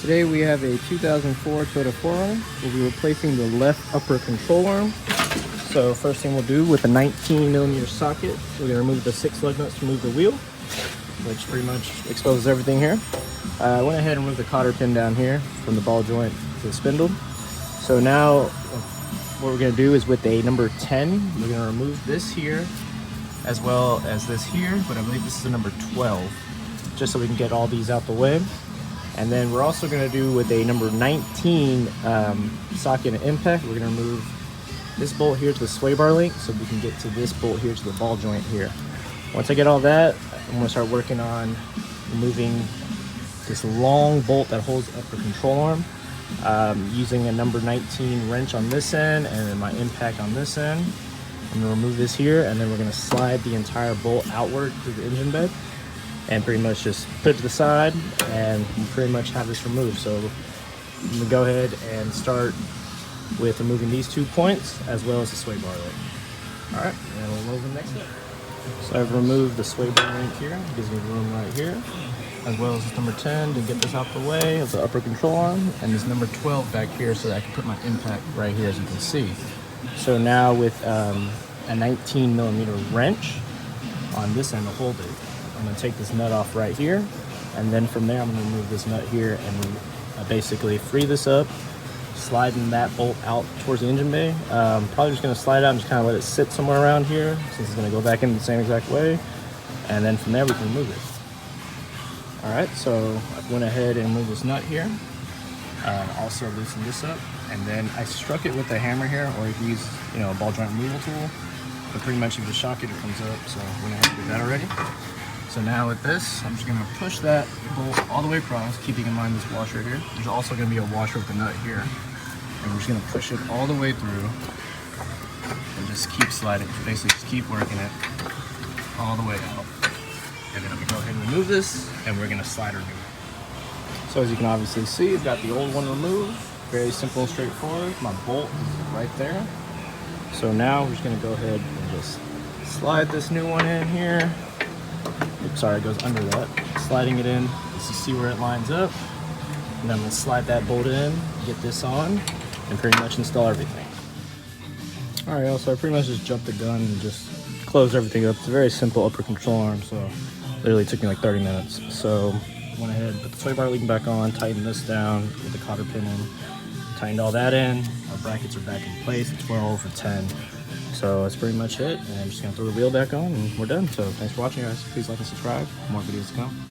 Today we have a 2004 Toyota 4Runner. We'll be replacing the left upper control arm. So first thing we'll do with a 19mm socket, we're going to remove the 6 lug nuts to remove the wheel, which pretty much exposes everything here. I went ahead and removed the cotter pin down here from the ball joint to the spindle. So now what we're going to do is with a number 10, we're going to remove this here as well as this here, but I believe this is a number 12, just so we can get all these out the way. And then we're also going to do with a number 19 socket and impact, we're going to remove this bolt here to the sway bar link so we can get to this bolt here to the ball joint here. Once I get all that, I'm going to start working on removing this long bolt that holds up the control arm, using a number 19 wrench on this end and then my impact on this end. I'm going to remove this here, and then we're going to slide the entire bolt outward through the engine bed and pretty much just put it to the side, and we pretty much have this removed. So I'm going to go ahead and start with removing these 2 points as well as the sway bar link. All right, and we'll move the next step. So I've removed the sway bar link here. It gives me room right here, as well as this number 10 to get this out the way of the upper control arm, and this number 12 back here so that I can put my impact right here, as you can see. So now with a 19mm wrench on this end to hold it, I'm going to take this nut off right here, and then from there I'm going to remove this nut here and basically free this up, sliding that bolt out towards the engine bay. Probably just going to slide it out and just kind of let it sit somewhere around here, since it's going to go back in the same exact way, and then from there we can remove it. All right, so I went ahead and removed this nut here. Also loosened this up, and then I struck it with a hammer here, or you can use, a ball joint removal tool. But pretty much if you shock it, it comes up. So I went ahead and did that already. So now with this, I'm just gonna push that bolt all the way across, keeping in mind this washer here. There's also gonna be a washer with the nut here, and we're just gonna push it all the way through, and just keep sliding. Basically, just keep working it all the way out. And then I'm gonna go ahead and remove this, and we're gonna slide her new. So as you can obviously see, I've got the old one removed. Very simple and straightforward. My bolt is right there. So now we're just gonna go ahead and just slide this new one in here. Oops, sorry, it goes under that. Sliding it in just to see where it lines up. And then we'll slide that bolt in, get this on, and pretty much install everything. All right, so I pretty much just jumped the gun and just closed everything up. It's a very simple upper control arm, so literally took me like 30 minutes. So went ahead, put the sway bar link back on, tightened this down with the cotter pin in, tightened all that in. Our brackets are back in place, 12 or 10. So that's pretty much it, and I'm just gonna throw the wheel back on and we're done. So thanks for watching, guys. Please like and subscribe. More videos to come.